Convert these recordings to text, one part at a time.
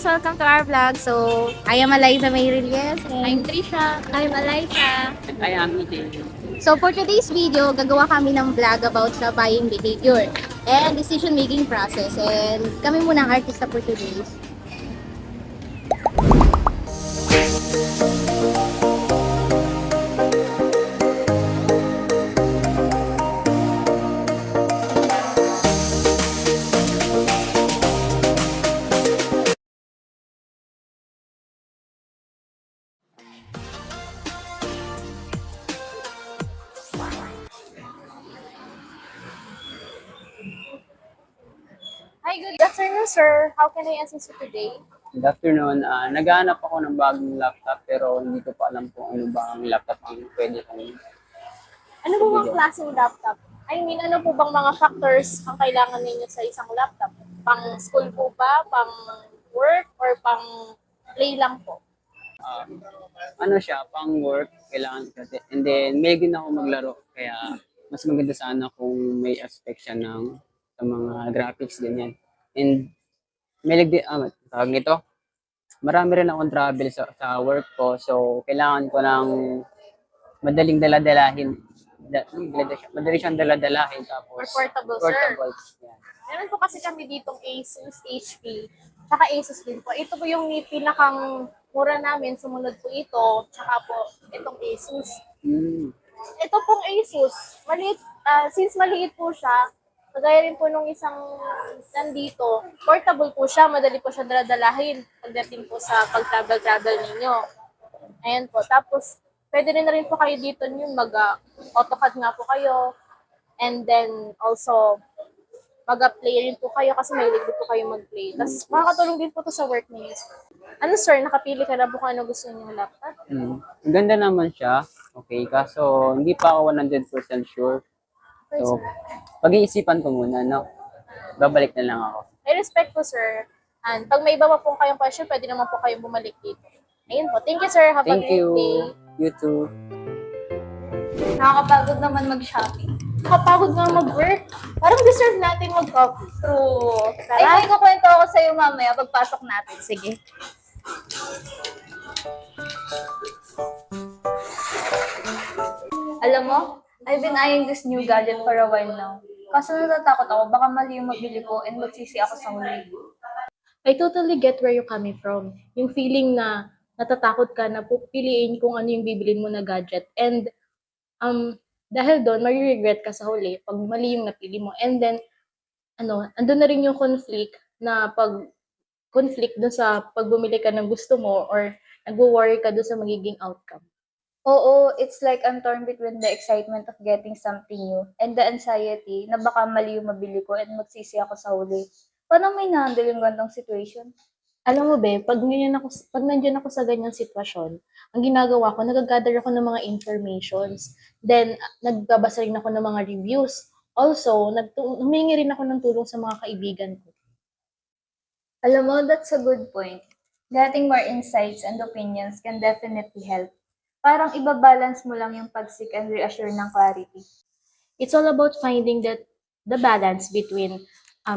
guys! Welcome to our vlog. So, I am Eliza Mayrilies. I'm Trisha. I'm Eliza. I am eating. So, for today's video, gagawa kami ng vlog about sa buying behavior and decision-making process. And kami muna ang artista for today. Hi, good afternoon, sir. How can I assist you today? Good afternoon. Naghahanap ako ng bagong laptop pero hindi ko pa alam kung ano ba ang laptop ang pwede kong. Ano po bang klaseng laptop? I mean, ano po bang mga factors ang kailangan ninyo sa isang laptop? Pang school po ba? Pang work? Or pang play lang po? Ano siya, pang work, kailangan kasi. And then, may din ako maglaro. Kaya, mas maganda sana kung may aspect siya ng sa mga graphics, ganyan. And, may din, tawag nito, marami rin akong travel sa work ko. So, kailangan ko ng madaling daladalahin. Madali siyang daladalahin. Tapos, Or portable, sir? portable. Yan. Meron po kasi kami ditong Asus, HP, tsaka Asus din po. Ito po yung pinakang mura namin, sumunod po ito, tsaka po itong Asus. Ito pong Asus, maliit, since maliit po siya, kagaya rin po nung isang nandito, portable po siya, madali po siya daladalahin pagdating po sa pag-travel ninyo. Ayan po. Tapos, pwede rin po kayo dito yung mag-AutoCAD nga po kayo. And then, also, mag-play rin po kayo kasi may libre po kayo mag-play. Tapos, makakatulong din po to sa work niyo. Ano, sir? Nakapili ka na po kung ano gusto niyo laptop? Ang ganda naman siya. Okay, kaso hindi pa ako 100% sure. So, pag-iisipan ko muna, no? Babalik na lang ako. I respect po, sir. And pag may iba pa po kayong question, pwede naman po kayong bumalik dito. Ayun po. Thank you, sir. Have a Thank great you. day. You too. Nakakapagod naman mag-shopping. Nakapagod nga mag-work. Parang deserve natin mag-coffee. True. Ay, Tara. may kukwento ako sa'yo mamaya pagpasok natin. Sige. Alam mo, I've been eyeing this new gadget for a while now. Kaso natatakot ako, baka mali yung mabili ko and magsisi ako sa huli. I totally get where you're coming from. Yung feeling na natatakot ka na pupiliin kung ano yung bibilin mo na gadget. And dahil doon, mag-regret ka sa huli pag mali yung napili mo. And then, andun na rin yung conflict dun sa pag bumili ka ng gusto mo or nag-worry ka dun sa magiging outcome. Oo, it's like I'm torn between the excitement of getting something new and the anxiety na baka mali yung mabili ko and magsisi ako sa huli. Paano may na-handle yung gantong situation? Alam mo be, pag nandiyan ako sa ganyang sitwasyon, ang ginagawa ko, nag-gather ako ng mga informations. Then, nagbabasa rin ako ng mga reviews. Also, humingi rin ako ng tulong sa mga kaibigan ko. Alam mo, that's a good point. Getting more insights and opinions can definitely help. Parang ibabalance mo lang yung pag-seek and reassure ng clarity. It's all about finding the balance between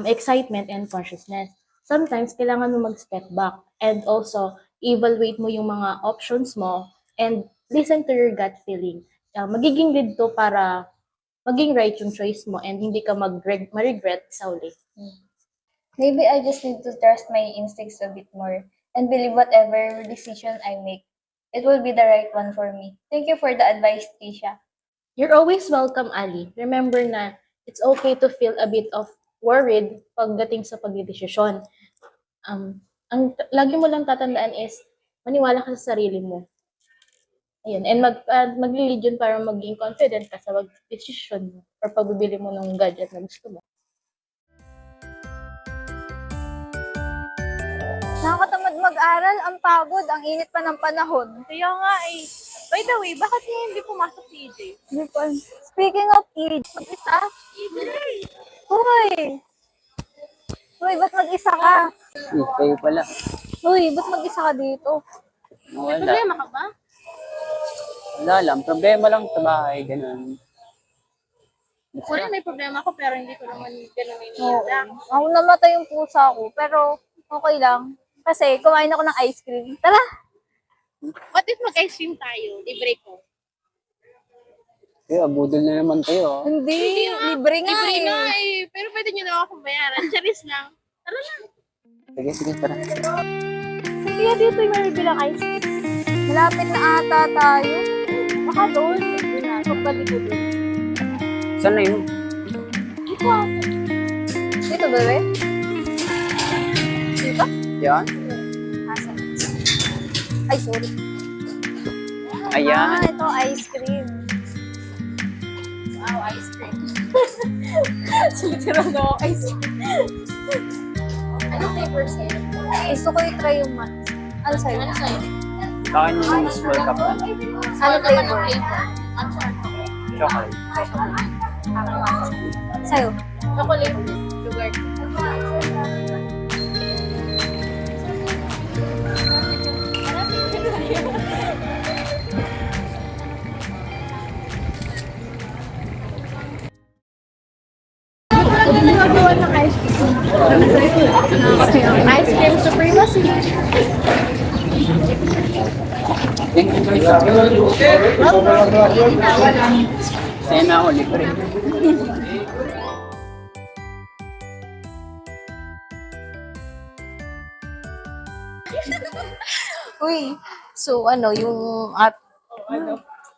excitement and consciousness. Sometimes, kailangan mo mag-step back and also evaluate mo yung mga options mo and listen to your gut feeling. Magiging lead to para maging right yung choice mo and hindi ka ma-regret sa uli. Maybe I just need to trust my instincts a bit more and believe whatever decision I make, it will be the right one for me. Thank you for the advice, Tisha. You're always welcome, Ali. Remember na it's okay to feel a bit of worried pagdating sa pagdedesisyon. Ang lagi mo lang tatandaan is maniwala ka sa sarili mo. Ayun, and mag-lead yun para maging confident ka sa decision mo or pagbibili mo ng gadget na gusto mo. Nakakatamad mag-aral, ang pagod, ang init pa ng panahon. Kaya nga eh. By the way, bakit niya hindi pumasok si EJ? Speaking of age, mag-isa? Hoy! Hoy, ba't mag-isa ka? Kayo pala. Hoy, ba't mag-isa ka dito? May Wala. problema ka ba? Wala lang. Problema lang sa bahay. Ganun. Wala, may problema ako pero hindi ko naman ganun Oo. iniinda. Ako namatay yung pusa ko, pero okay lang. Kasi kumain ako ng ice cream. Tara! What if mag-ice cream tayo? Libre ko. Abudol na naman kayo. Hindi, libre nga Libre eh. na eh. Pero pwede nyo na ako bayaran. Charis lang. Tara na. Sige, tara. Kaya dito yung bilang ice cream. Malapit na ata tayo. Baka doon. Hindi na. Pagbalik ko doon. Saan na yun? Dito ako. Dito, bebe? Dito? Yan? Asa? Ay, sorry. Ayan. Ito, ice cream. Wow, ice cream. Sinitira na ako ice cream. Ano flavor sa'yo? Gusto ko i-try yung mat. Ano sa'yo? Ano sa'yo? Sa akin yung small cup na. Ano flavor? Chocolate. Sa'yo? Chocolate. Sugar. Nagawa ng ice cream. Ice cream supremacy. Sa'yo na ako, libre. Uy, so ano, yung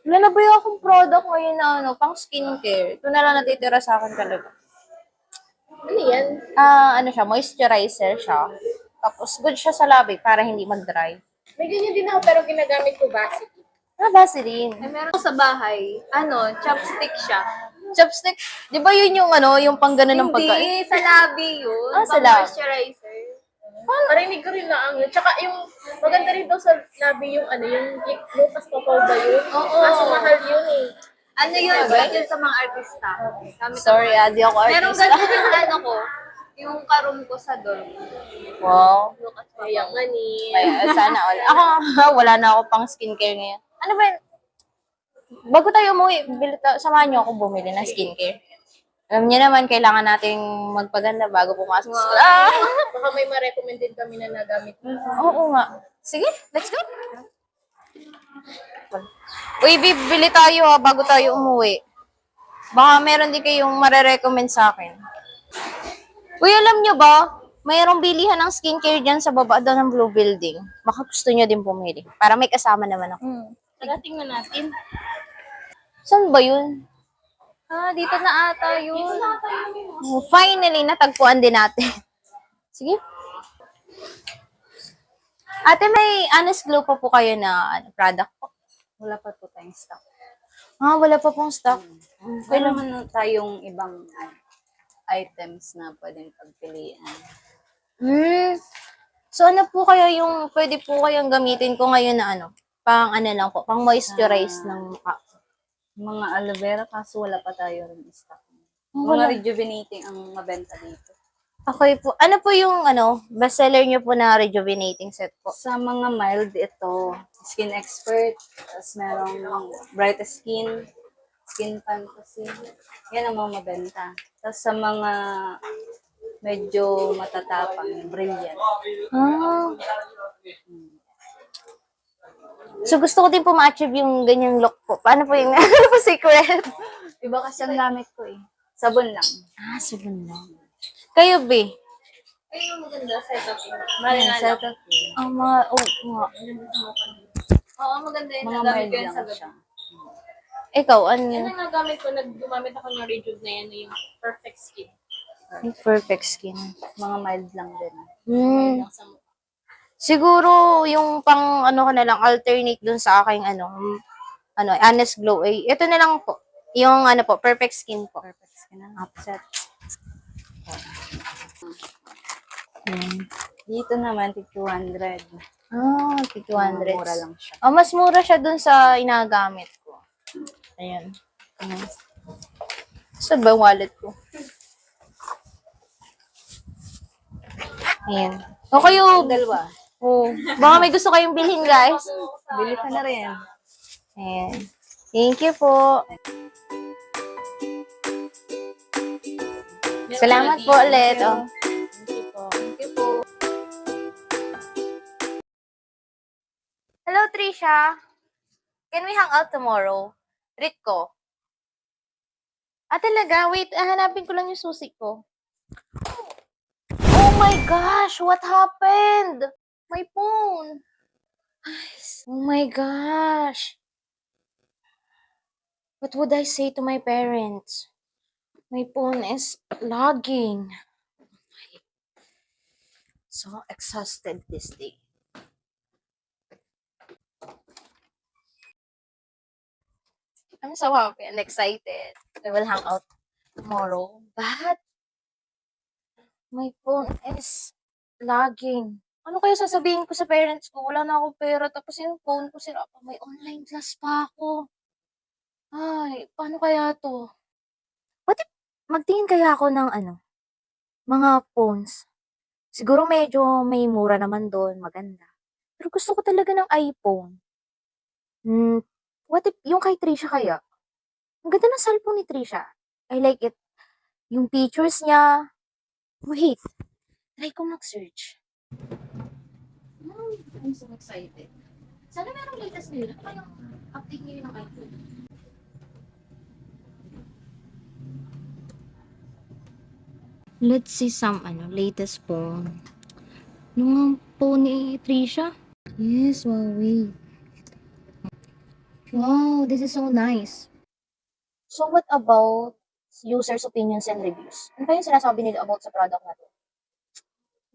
wala na ba yung akong product ngayon na ano, pang skincare? Ito na lang natitira sa akin talaga. Ano yan? Ano siya, moisturizer siya. Tapos good siya sa labi para hindi mag-dry. May ganyan din ako pero ginagamit ko Vaseline. Vaseline. Ay, meron ko sa bahay. Ano, chopstick siya. Chopstick? Di ba yun yung ano, yung pang gano'n ng pagkain? Hindi, sa labi yun. Sa labi. Moisturizer. Parinig ko rin lang yun. Tsaka yung maganda rin daw sa labi yung ano, yung Lucas Papaw ba yun? Oo. Kaso mahal yun eh. Ano yun? Gamit yun sa mga artista. Gamit Sorry, di ako Meron artista. ganun yung ano ko. Yung karoom ko sa dorm. Wow. Kaya nga ni. Sana all. Ako, wala na ako pang skincare ngayon. Ano ba yun? Bago tayo umuwi, samahan niyo ako bumili ng skincare. Alam niyo naman, kailangan nating magpaganda bago pumasok sa school. Baka may ma-recommend din kami na nagamit. Oo nga. Sige, let's go. Uy, bibili tayo bago tayo umuwi. Baka meron din kayong marerecommend sa akin. Uy, alam nyo ba? Mayroong bilihan ng skincare dyan sa baba daw ng Blue Building. Baka gusto nyo din pumili. Para may kasama naman ako. Tara, tingnan natin. Saan ba yun? Dito na ata yun. Oh, finally, natagpuan din natin. Sige. Ate, may Honest Glow pa po kayo na product po? Wala pa po tayong stock. Wala pa pong stock. Kaya naman tayong ibang items na pwedeng pagpilian. So, ano po kaya yung pwede po kayong gamitin ko ngayon na ano? Pang ano lang po, pang moisturize ng mukha. Mga aloe vera, kaso wala pa tayo rin stock. Wala. Mga rejuvenating ang mabenta dito. Okay po. Ano po yung ano, bestseller niyo po na rejuvenating set po? Sa mga mild, ito, Skin Expert, tapos merong Bright Skin, Skin Fantasy. Yan ang mga mabenta. Tapos sa mga medyo matatapang, Brilliant. So, gusto ko din po ma-achieve yung ganyang look po. Paano po yung secret? Iba kasi ang gamit ko eh. Sabon lang. Sabon lang. Kayo, be? Ayun, maganda. Setup yun. Ayan, setup yun. Ang mga, mga. Oo, maganda yun. Mga Nagamit mild ko yan lang sa gabi. siya. Ikaw, Yan ano? ang nagamit ko. Gumamit ako ng Rejuve na yan. Yung Perfect Skin. Perfect skin. Mga mild lang din. Lang sa mukha. Siguro, yung pang, ano ka na lang, alternate dun sa aking, Honest Glow. Ito na lang po. Yung, po, perfect skin po. Perfect skin ang upset. Dito naman, tig 200. Tig 200. Mura lang siya. Mas mura siya dun sa inagamit ko. Ayan. Saan ba yung wallet ko? Ayan. O kayo, Dalawa. baka may gusto kayong bilhin, guys. Bili ka na rin. Ayan. Thank you po. Salamat po ulit. Thank you po. Hello, Trisha. Can we hang out tomorrow? Treat ko. Talaga? Wait, hanapin ko lang yung susi ko. Oh my gosh! What happened? My phone. Oh my gosh. What would I say to my parents? My phone is lagging. So exhausted this day. I'm so happy and excited. We will hang out tomorrow. But my phone is lagging. Ano kaya sasabihin ko sa parents ko? Wala na akong pera. Tapos yung phone ko sira pa. May online class pa ako. Ay, paano kaya to? What if magtingin kaya ako ng mga phones? Siguro medyo may mura naman doon, maganda. Pero gusto ko talaga ng iPhone. What if yung kay Trisha kaya? Ang ganda ng cellphone ni Trisha. I like it. Yung features niya. Wait, try ko mag-search. I'm so excited. Sana merong latest nila. Ano kayong update ngayon ng iPhone? Let's see some latest phone. Yung phone ni Trisha? Yes, Huawei. Wow, this is so nice. So what about users' opinions and reviews? Ano ba yung sinasabi nila about sa product na to?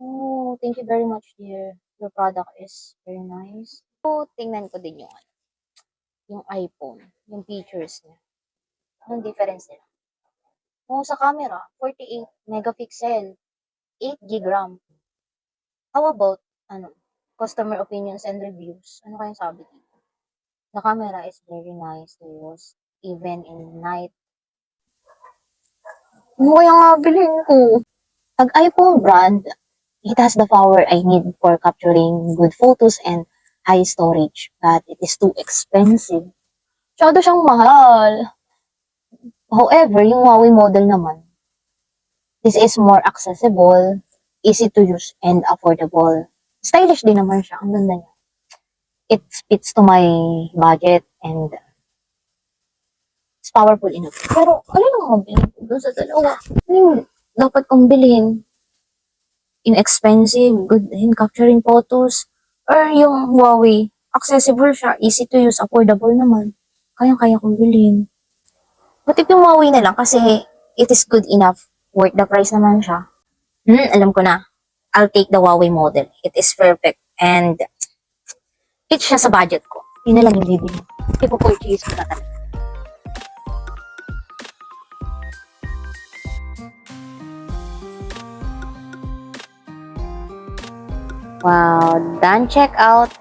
Oh, thank you very much, dear. Your product is very nice. So, tingnan ko din yung iPhone, yung features niya. Anong difference nila? Oh, sa camera, 48 megapixel, 8 gig RAM. How about, customer opinions and reviews? Ano kayang sabi dito? The camera is very nice to use, even in night. Ano kaya nga bilhin ko? Pag iPhone brand, it has the power I need for capturing good photos and high storage, but it is too expensive. Masyado siyang mahal. However, yung Huawei model naman, this is more accessible, easy to use, and affordable. Stylish din naman siya. Ang ganda niya. It fits to my budget and it's powerful enough. Pero, alin ang mabilin ko dun sa dalawa? Ano yung dapat kong bilhin? Yung expensive, good in capturing photos, or yung Huawei, accessible siya, easy to use, affordable naman. Kayang-kaya kong bilhin. But if yung Huawei na lang kasi it is good enough, worth the price naman siya. Alam ko na. I'll take the Huawei model. It is perfect and fit siya sa budget ko. Yun na lang yung bibili. Ipo-purchase ko na talaga. Wow, done check out.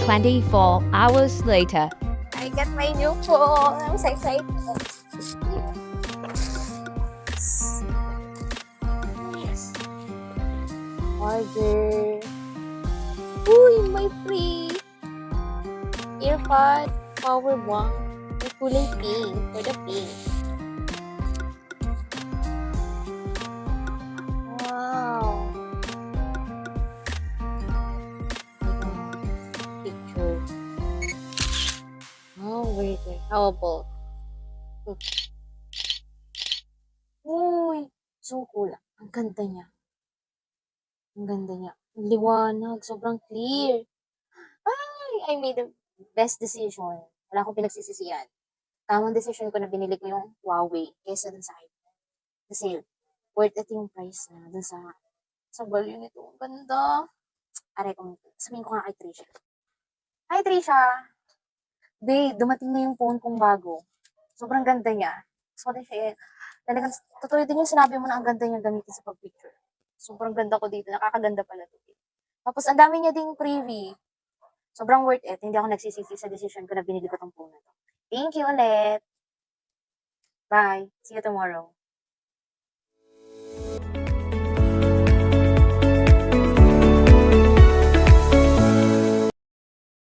24 hours later. I got my new phone. I'm so excited. Yes. Order. Uy, may free earpod power bank. May kulay pink for the pink. Wow. Picture. Oh, wait. How about? Uy, so cool. Ang ganda niya. Ang ganda niya. Ang liwanag. Sobrang clear. Ay, I made the best decision. Wala akong pinagsisisihan. Tamang decision ko na binili ko yung Huawei kaysa dun sa iPhone. Kasi worth it yung price na dun sa value nito. Ang ganda. Aray ko. Sabihin ko nga kay Trisha. Hi, Trisha. Babe, dumating na yung phone kong bago. Sobrang ganda niya. So, siya, talagang, totoo din yung sinabi mo na ang ganda niya gamitin sa pag-picture. Sobrang ganda ko dito. Nakakaganda pala to. Tapos, ang dami niya ding freebie. Sobrang worth it. Hindi ako nagsisisi sa decision ko na binili ko tong phone na to. Thank you ulit. Bye. See you tomorrow.